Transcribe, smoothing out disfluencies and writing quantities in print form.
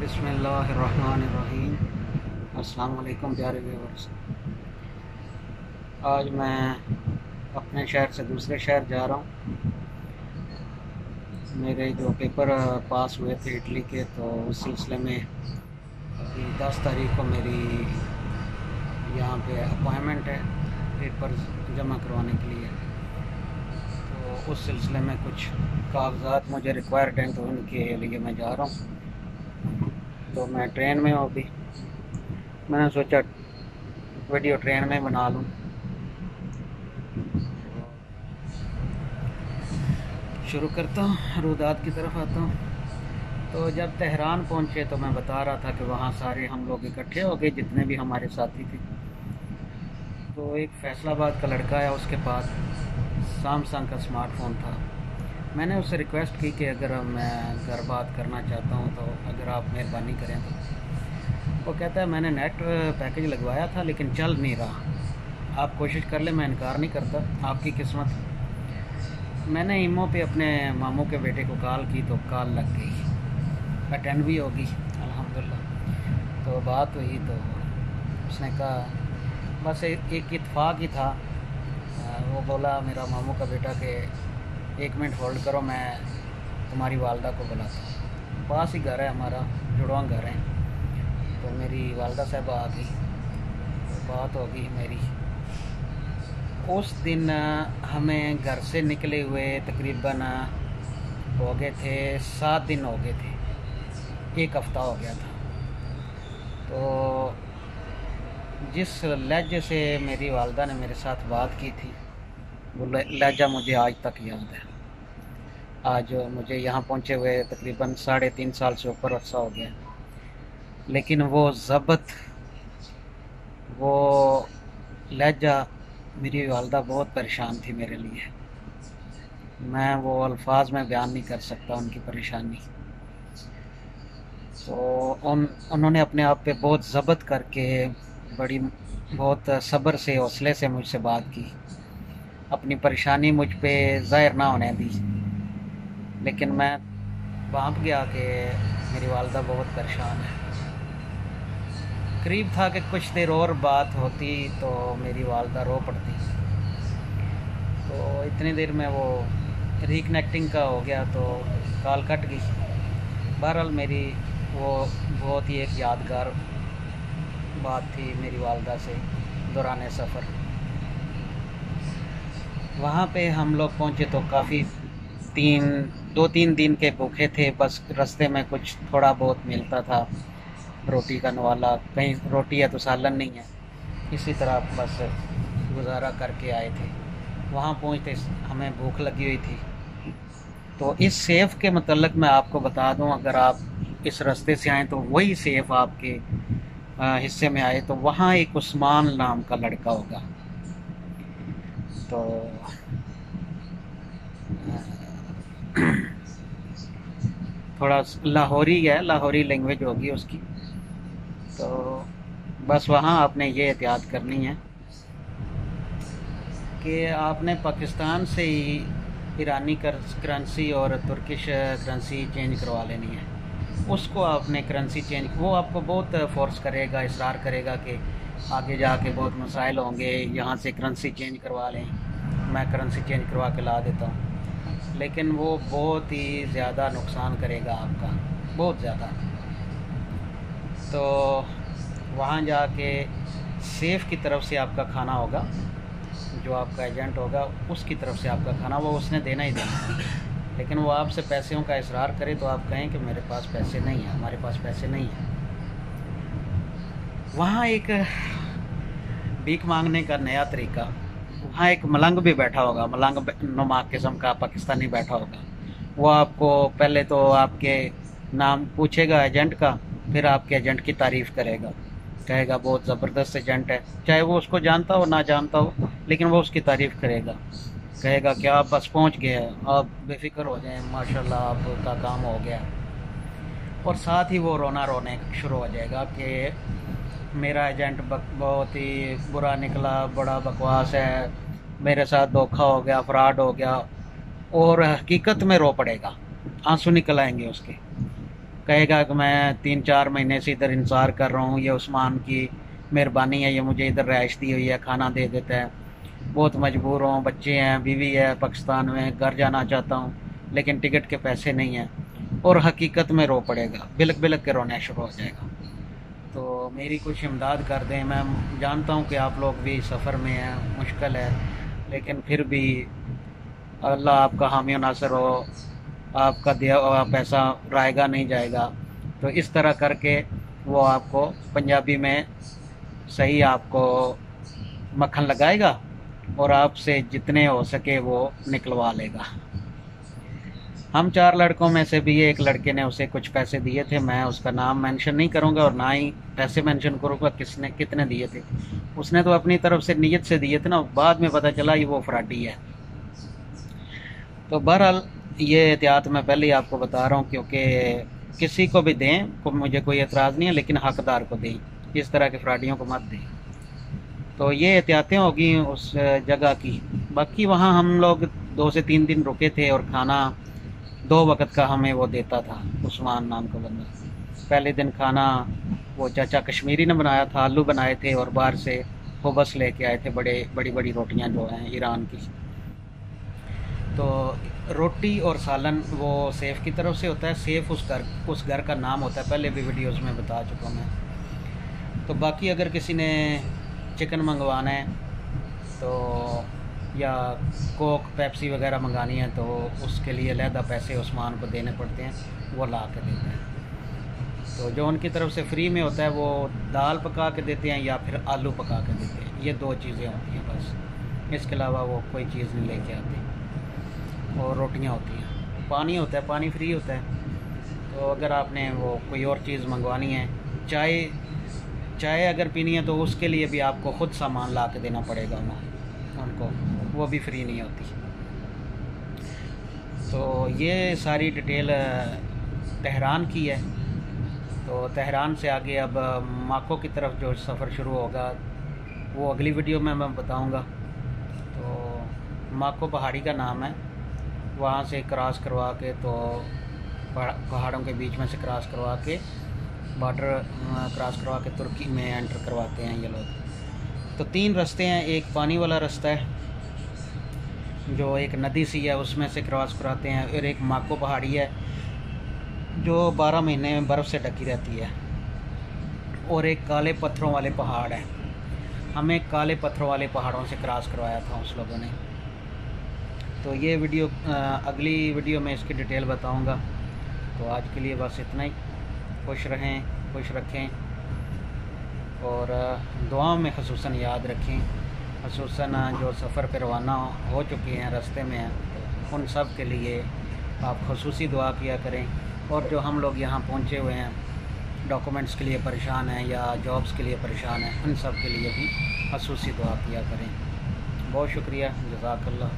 बिस्मिल्लाहिर्रहमानिर्रहीम। अस्सलाम वालेकुम प्यारे व्यूअर्स। आज मैं अपने शहर से दूसरे शहर जा रहा हूँ। मेरे जो पेपर पास हुए थे इटली के, तो उस सिलसिले में अभी 10 तारीख को मेरी यहाँ पे अपॉइंटमेंट है पेपर जमा करवाने के लिए। तो उस सिलसिले में कुछ कागजात मुझे रिक्वायर्ड हैं, तो उनके लिए मैं जा रहा हूँ। तो मैं ट्रेन में हूँ अभी। मैंने सोचा वीडियो ट्रेन में बना लूँ। शुरू करता हूँ, रुदात की तरफ आता हूँ। तो जब तेहरान पहुँचे तो मैं बता रहा था कि वहाँ सारे हम लोग इकट्ठे हो गए, जितने भी हमारे साथी थे। तो एक फैसलाबाद का लड़का है, उसके पास सैमसंग का स्मार्टफ़ोन था। मैंने उससे रिक्वेस्ट की कि अगर मैं घर बात करना चाहता हूँ तो अगर आप मेहरबानी करें। तो वो कहता है मैंने नेट पैकेज लगवाया था लेकिन चल नहीं रहा, आप कोशिश कर ले, मैं इनकार नहीं करता, आपकी किस्मत। मैंने ईमो पे अपने मामू के बेटे को कॉल की तो कॉल लग गई, अटेंड भी होगी अल्हम्दुलिल्लाह। तो बात हुई तो उसने कहा बस एक इत्तेफाक ही था। वो बोला मेरा मामू का बेटा कि 1 मिनट होल्ड करो, मैं तुम्हारी वालदा को बुलाता हूँ। पास ही घर है हमारा, जुड़वा घर है। तो मेरी वालदा साहबा आ गई, तो बात हो गई मेरी। उस दिन हमें घर से निकले हुए तकरीबन हो गए थे 7 दिन हो गए थे, 1 हफ़्ता हो गया था। तो जिस लहजे से मेरी वालदा ने मेरे साथ बात की थी, वो लहजा मुझे आज तक याद है। आज मुझे यहाँ पहुँचे हुए तकरीबन 3.5 साल से ऊपर अर्सा हो गया, लेकिन वो ज़बत, वो लहजा, मेरी वालदा बहुत परेशान थी मेरे लिए। मैं वो अल्फाज में बयान नहीं कर सकता उनकी परेशानी। तो उन्होंने अपने आप पे बहुत ज़बत करके बहुत सब्र से, हौसले से मुझसे बात की, अपनी परेशानी मुझ पे ज़ाहिर ना होने दी। लेकिन मैं भांप गया कि मेरी वालदा बहुत परेशान है। करीब था कि कुछ देर और बात होती तो मेरी वालदा रो पड़ती। तो इतनी देर में वो रिकनेक्टिंग का हो गया तो कॉल कट गई। बहरहाल मेरी वो बहुत ही एक यादगार बात थी मेरी वालदा से दौरान सफ़र। वहाँ पे हम लोग पहुँचे तो काफ़ी 2-3 दिन के भूखे थे। बस रास्ते में कुछ थोड़ा बहुत मिलता था, रोटी का नवाला, कहीं रोटी है तो सालन नहीं है, इसी तरह बस गुजारा करके आए थे। वहाँ पहुँचते हमें भूख लगी हुई थी। तो इस सेफ़ के मतलब मैं आपको बता दूं, अगर आप इस रास्ते से आएँ तो वही सेफ़ आपके हिस्से में आए तो वहाँ एक उस्मान नाम का लड़का होगा। तो थोड़ा लाहौरी है, लाहौरी लैंग्वेज होगी उसकी। तो बस वहाँ आपने ये एहतियात करनी है कि आपने पाकिस्तान से ही ईरानी करेंसी और तुर्किश करेंसी चेंज करवा लेनी है। उसको आपने करेंसी चेंज, वो आपको बहुत फोर्स करेगा, इसरार करेगा कि आगे जाके बहुत मसाइल होंगे, यहाँ से करेंसी चेंज करवा लें, मैं करेंसी चेंज करवा के ला देता हूँ। लेकिन वो बहुत ही ज़्यादा नुकसान करेगा आपका, बहुत ज़्यादा। तो वहाँ जाके सेफ़ की तरफ से आपका खाना होगा, जो आपका एजेंट होगा उसकी तरफ से आपका खाना वो उसने देना ही देना है। लेकिन वो आपसे पैसों का इसरार करे तो आप कहें कि मेरे पास पैसे नहीं हैं, हमारे पास पैसे नहीं हैं। वहाँ एक भीख मांगने का नया तरीका, वहाँ एक मलंग भी बैठा होगा, मलंग नुमा किस्म का पाकिस्तानी बैठा होगा। वो आपको पहले तो आपके नाम पूछेगा एजेंट का, फिर आपके एजेंट की तारीफ़ करेगा, कहेगा बहुत ज़बरदस्त एजेंट है, चाहे वो उसको जानता हो ना जानता हो, लेकिन वो उसकी तारीफ़ करेगा। कहेगा कि आप बस पहुंच गए, आप बेफिक्र हो जाएं, माशाल्लाह आपका काम हो गया। और साथ ही वो रोने शुरू हो जाएगा कि मेरा एजेंट बहुत ही बुरा निकला, बड़ा बकवास है, मेरे साथ धोखा हो गया, फ्रॉड हो गया। और हकीकत में रो पड़ेगा, आंसू निकल आएंगे उसके। कहेगा कि मैं 3-4 महीने से इधर इंतज़ार कर रहा हूँ, ये उस्मान की मेहरबानी है, ये मुझे इधर रिहाइश दी हुई है, खाना दे देता है, बहुत मजबूर हूँ, बच्चे हैं, बीवी है पाकिस्तान में, घर जाना चाहता हूँ लेकिन टिकट के पैसे नहीं हैं, और हकीकत में रो पड़ेगा, बिलक बिलक के रोना शुरू हो जाएगा। तो मेरी कुछ इमदाद कर दें। मैं जानता हूँ कि आप लोग भी सफ़र में हैं, मुश्किल है, लेकिन फिर भी अल्लाह आपका हामी नासर हो, आपका दिया हुआ पैसा रायगा नहीं जाएगा। तो इस तरह करके वो आपको पंजाबी में सही आपको मक्खन लगाएगा और आपसे जितने हो सके वो निकलवा लेगा। हम 4 लड़कों में से भी एक लड़के ने उसे कुछ पैसे दिए थे, मैं उसका नाम मेंशन नहीं करूंगा और ना ही पैसे मेंशन करूंगा किसने कितने दिए थे। उसने तो अपनी तरफ से नीयत से दिए थे ना, बाद में पता चला ये वो फ्रॉडी है। तो बहरहाल ये एहतियात मैं पहले ही आपको बता रहा हूँ, क्योंकि किसी को भी दें को मुझे कोई एतराज़ नहीं है, लेकिन हकदार को दें, इस तरह के फ्रॉडियों को मत दें। तो ये एहतियातें होगी उस जगह की। बाकी वहाँ हम लोग 2 से 3 दिन रुके थे और खाना 2 वक्त का हमें वो देता था, उस्मान नाम का बंदा। पहले दिन खाना वो चाचा कश्मीरी ने बनाया था, आलू बनाए थे और बाहर से हुबस लेके आए थे, बड़ी बड़ी रोटियां जो हैं ईरान की। तो रोटी और सालन वो सेफ़ की तरफ से होता है, सेफ़ उस घर का नाम होता है, पहले भी वीडियोस में बता चुका हूँ मैं। तो बाकी अगर किसी ने चिकन मंगवाना है तो या कोक पेप्सी वगैरह मंगानी है तो उसके लिए अलहदा पैसे उस्मान को देने पड़ते हैं, वो ला के देते हैं। तो जो उनकी तरफ से फ्री में होता है वो दाल पका के देते हैं या फिर आलू पका के देते हैं, ये 2 चीज़ें होती हैं बस, इसके अलावा वो कोई चीज़ नहीं लेके आते। और रोटियां होती हैं, पानी होता है, पानी फ्री होता है। तो अगर आपने वो कोई और चीज़ मंगवानी है, चाय अगर पीनी है तो उसके लिए भी आपको ख़ुद सामान ला के देना पड़ेगा उनको, वो भी फ्री नहीं होती। तो ये सारी डिटेल तेहरान की है। तो तेहरान से आगे अब माको की तरफ जो सफ़र शुरू होगा वो अगली वीडियो में मैं बताऊंगा। तो माको पहाड़ी का नाम है, वहाँ से क्रॉस करवा के, तो पहाड़ों के बीच में से क्रॉस करवा के बॉर्डर क्रॉस करवा के तुर्की में एंटर करवाते हैं ये लोग। तो 3 रास्ते हैं, एक पानी वाला रास्ता है जो एक नदी सी है उसमें से क्रॉस कराते हैं, और एक माको पहाड़ी है जो 12 महीने में बर्फ़ से ढकी रहती है, और एक काले पत्थरों वाले पहाड़ है। हमें काले पत्थरों वाले पहाड़ों से क्रॉस करवाया था उस लोगों ने। तो ये वीडियो अगली वीडियो में इसकी डिटेल बताऊंगा। तो आज के लिए बस इतना ही। खुश रहें, खुश रखें, और दुआओं में ख़ुसूसन याद रखें। ख़ुसूसन जो सफ़र पर रवाना हो चुके हैं, रास्ते में हैं, उन सब के लिए आप ख़ुसूसी दुआ किया करें। और जो हम लोग यहाँ पहुँचे हुए हैं, डॉक्यूमेंट्स के लिए परेशान हैं या जॉब्स के लिए परेशान हैं, उन सब के लिए भी ख़ुसूसी दुआ किया करें। बहुत शुक्रिया, जज़ाकल्लाह।